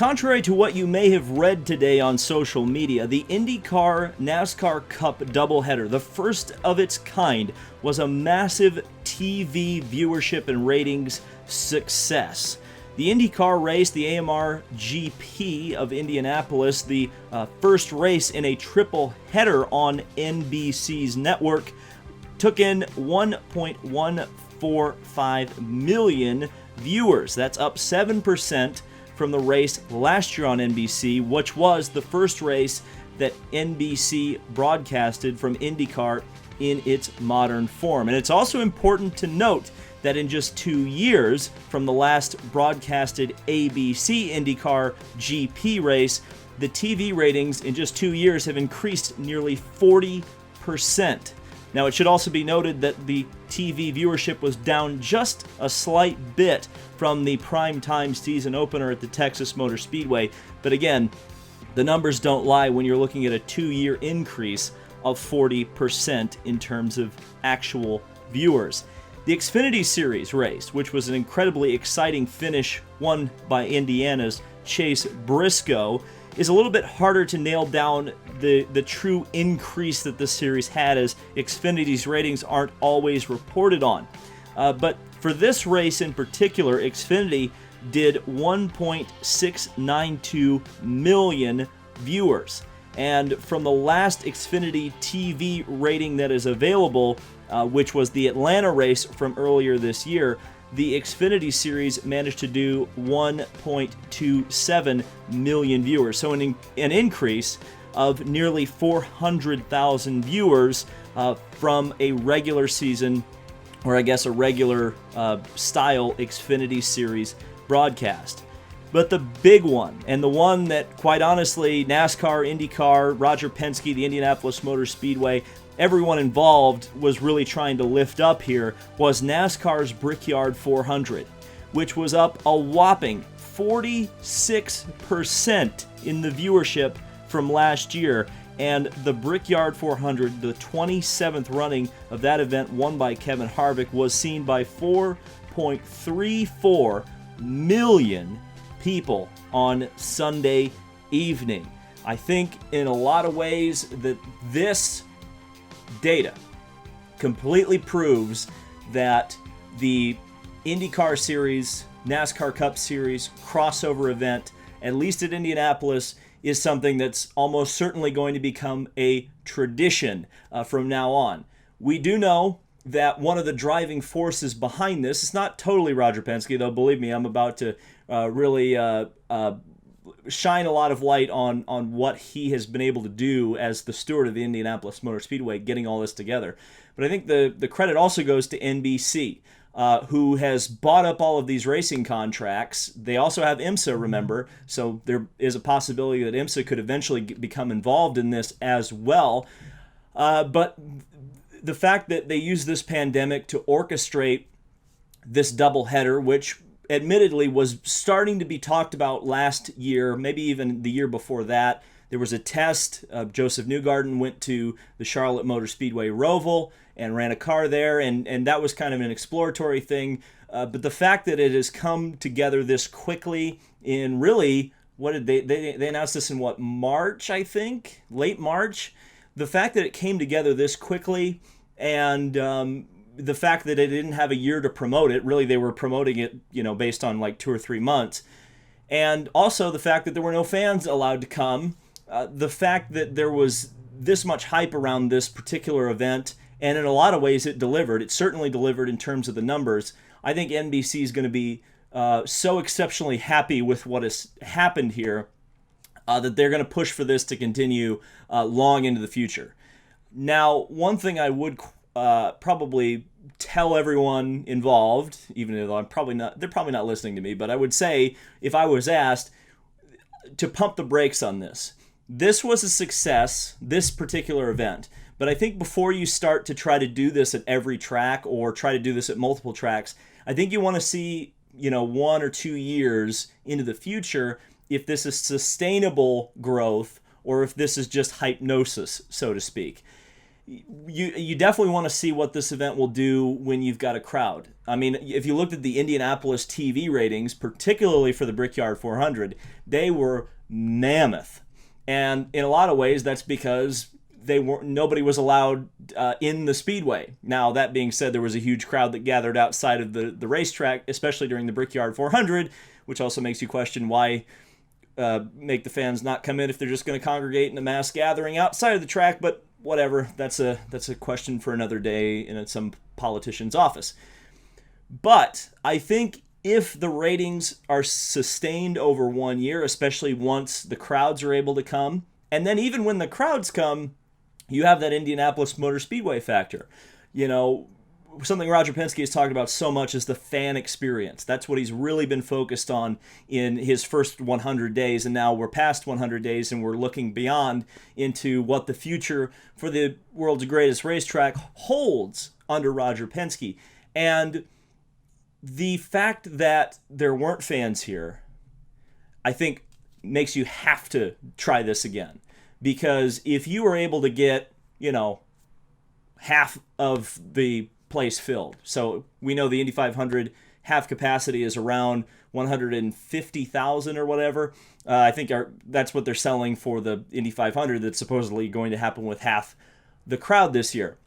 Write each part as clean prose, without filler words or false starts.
Contrary to what you may have read today on social media, the IndyCar NASCAR Cup doubleheader, the first of its kind, was a massive TV viewership and ratings success. The IndyCar race, the AMR GP of Indianapolis, the first race in a triple header on NBC's network, took in 1.145 million viewers. That's up 7% from the race last year on NBC, which was the first race that NBC broadcasted from IndyCar in its modern form. And it's also important to note that in just 2 years from the last broadcasted ABC IndyCar GP race, the TV ratings in just 2 years have increased nearly 40%. Now, it should also be noted that the TV viewership was down just a slight bit from the primetime season opener at the Texas Motor Speedway. But again, the numbers don't lie when you're looking at a 2-year increase of 40% in terms of actual viewers. The Xfinity Series race, which was an incredibly exciting finish won by Indiana's Chase Briscoe, is a little bit harder to nail down the true increase that the series had, as Xfinity's ratings aren't always reported on. But for this race in particular, Xfinity did 1.692 million viewers. And from the last Xfinity TV rating that is available, which was the Atlanta race from earlier this year, the Xfinity Series managed to do 1.27 million viewers. So an increase of nearly 400,000 viewers from a regular season, or I guess a regular style Xfinity Series broadcast. But the big one, and the one that quite honestly NASCAR, IndyCar, Roger Penske, the Indianapolis Motor Speedway, everyone involved was really trying to lift up here, was NASCAR's Brickyard 400, which was up a whopping 46% in the viewership from last year. And the Brickyard 400, the 27th running of that event won by Kevin Harvick, was seen by 4.34 million people on Sunday evening. I think in a lot of ways that this data completely proves that the IndyCar Series, NASCAR Cup Series crossover event, at least at Indianapolis, is something that's almost certainly going to become a tradition from now on. We do know that one of the driving forces behind this is not totally Roger Penske, though believe me, I'm about to really shine a lot of light on what he has been able to do as the steward of the Indianapolis Motor Speedway, getting all this together. But I think the credit also goes to NBC, who has bought up all of these racing contracts. They also have IMSA, remember, so there is a possibility that IMSA could eventually become involved in this as well. But the fact that they used this pandemic to orchestrate this doubleheader, which admittedly was starting to be talked about last year, maybe even the year before that. There was a test. Joseph Newgarden went to the Charlotte Motor Speedway Roval and ran a car there, and that was kind of an exploratory thing. But the fact that it has come together this quickly in really, what did they announced this in March, I think? Late March? The fact that it came together this quickly, and the fact that they didn't have a year to promote it, really they were promoting it, based on like 2 or 3 months. And also the fact that there were no fans allowed to come, the fact that there was this much hype around this particular event, and in a lot of ways it delivered. It certainly delivered in terms of the numbers. I think NBC is going to be so exceptionally happy with what has happened here that they're going to push for this to continue long into the future. Now, one thing I would probably tell everyone involved, even though they're probably not listening to me, but I would say, if I was asked, to pump the brakes on this. This was a success, this particular event, but I think before you start to try to do this at every track or try to do this at multiple tracks, I think you want to see, 1 or 2 years into the future if this is sustainable growth or if this is just hypnosis, so to speak. you definitely want to see what this event will do when you've got a crowd. I mean, if you looked at the Indianapolis TV ratings, particularly for the Brickyard 400, they were mammoth. And in a lot of ways, that's because nobody was allowed in the speedway. Now, that being said, there was a huge crowd that gathered outside of the racetrack, especially during the Brickyard 400, which also makes you question why make the fans not come in if they're just going to congregate in a mass gathering outside of the track. But whatever, that's a question for another day in some politician's office. But I think if the ratings are sustained over 1 year, especially once the crowds are able to come, and then even when the crowds come, you have that Indianapolis Motor Speedway factor. You know, something Roger Penske has talked about so much is the fan experience. That's what he's really been focused on in his first 100 days, and now we're past 100 days and we're looking beyond into what the future for the world's greatest racetrack holds under Roger Penske. And the fact that there weren't fans here, I think, makes you have to try this again. Because if you were able to get, half of the place filled. So we know the Indy 500 half capacity is around 150,000 or whatever. I think that's what they're selling for the Indy 500 that's supposedly going to happen with half the crowd this year.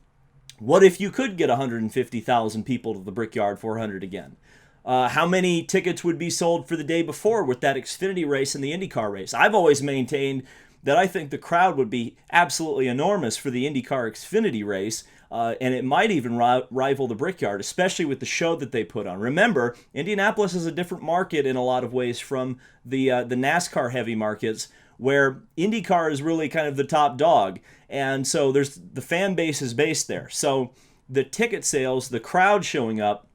What if you could get 150,000 people to the Brickyard 400 again? How many tickets would be sold for the day before with that Xfinity race and the IndyCar race? I've always maintained that I think the crowd would be absolutely enormous for the IndyCar Xfinity race, and it might even rival the Brickyard, especially with the show that they put on. Remember, Indianapolis is a different market in a lot of ways from the NASCAR heavy markets, where IndyCar is really kind of the top dog, and so the fan base is based there. So the ticket sales, the crowd showing up,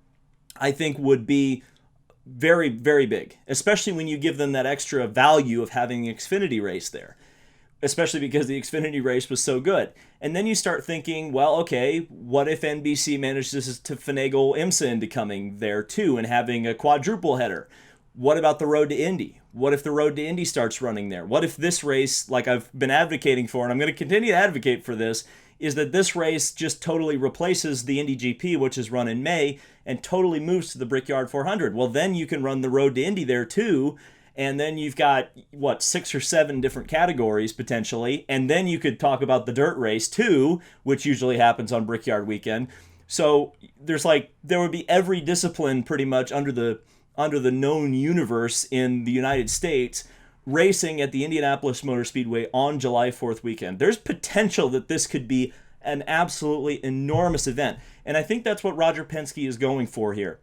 I think would be very, very big, especially when you give them that extra value of having the Xfinity race there, especially because the Xfinity race was so good. And then you start thinking, well, okay, what if NBC manages to finagle IMSA into coming there too and having a quadruple header? What about the Road to Indy? What if the Road to Indy starts running there? What if this race, like I've been advocating for, and I'm going to continue to advocate for this, is that this race just totally replaces the Indy GP, which is run in May, and totally moves to the Brickyard 400. Well, then you can run the Road to Indy there too, and then you've got, 6 or 7 different categories potentially, and then you could talk about the dirt race too, which usually happens on Brickyard weekend. So there would be every discipline pretty much under the known universe in the United States racing at the Indianapolis Motor Speedway on July 4th weekend. There's potential that this could be an absolutely enormous event. And I think that's what Roger Penske is going for here.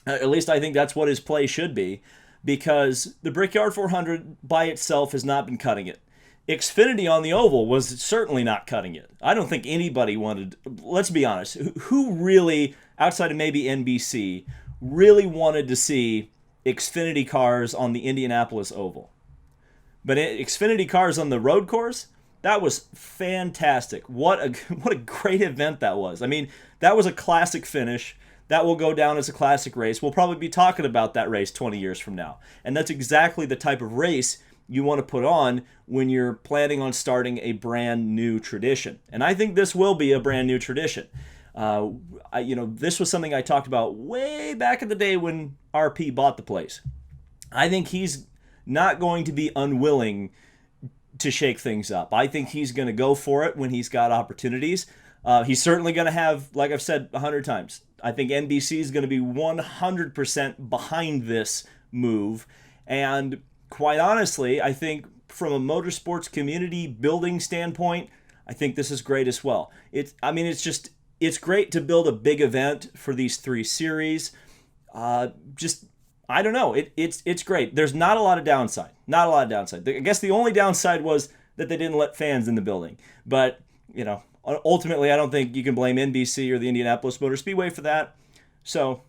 At least I think that's what his play should be, because the Brickyard 400 by itself has not been cutting it. Xfinity on the oval was certainly not cutting it. I don't think anybody wanted, let's be honest, who really, outside of maybe NBC, really wanted to see Xfinity cars on the Indianapolis oval. But Xfinity cars on the road course, that was fantastic. What a great event that was. I mean, that was a classic finish. That will go down as a classic race. We'll probably be talking about that race 20 years from now. And that's exactly the type of race you want to put on when you're planning on starting a brand new tradition. And I think this will be a brand new tradition. This was something I talked about way back in the day when RP bought the place. I think he's not going to be unwilling to shake things up. I think he's going to go for it when he's got opportunities. He's certainly going to have, like I've said 100 times, I think NBC is going to be 100% behind this move. And quite honestly, I think from a motorsports community building standpoint, I think this is great as well. It's great to build a big event for these 3 series. I don't know. It's great. There's not a lot of downside. Not a lot of downside. I guess the only downside was that they didn't let fans in the building. But, ultimately, I don't think you can blame NBC or the Indianapolis Motor Speedway for that. So,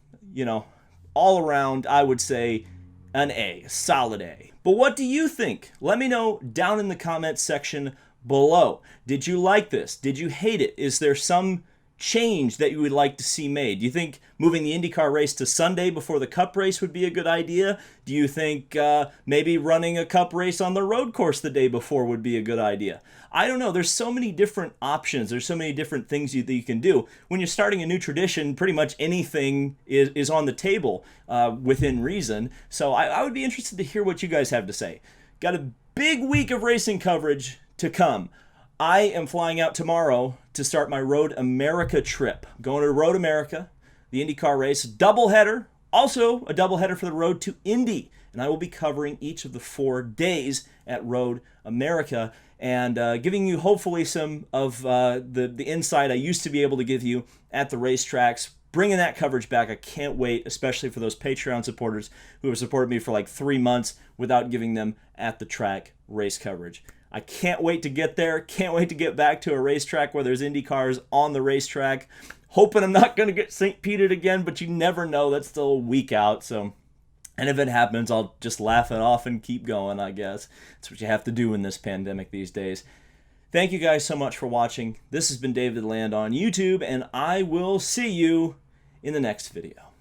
all around, I would say an A, solid A. But what do you think? Let me know down in the comments section below. Did you like this? Did you hate it? Is there some change that you would like to see made? Do you think moving the IndyCar race to Sunday before the Cup race would be a good idea? Do you think maybe running a Cup race on the road course the day before would be a good idea? I don't know. There's so many different options. There's so many different things that you can do. When you're starting a new tradition, pretty much anything is on the table within reason. So I would be interested to hear what you guys have to say. Got a big week of racing coverage to come. I am flying out tomorrow to start my Road America trip. Going to Road America, the IndyCar race, doubleheader, also a doubleheader for the road to Indy. And I will be covering each of the 4 days at Road America and giving you hopefully some of the insight I used to be able to give you at the racetracks. Bringing that coverage back. I can't wait, especially for those Patreon supporters who have supported me for like 3 months without giving them at the track race coverage. I can't wait to get there. Can't wait to get back to a racetrack where there's Indy cars on the racetrack. Hoping I'm not going to get St. Petered again, but you never know. That's still a week out. So, and if it happens, I'll just laugh it off and keep going, I guess. That's what you have to do in this pandemic these days. Thank you guys so much for watching. This has been David Land on YouTube, and I will see you in the next video.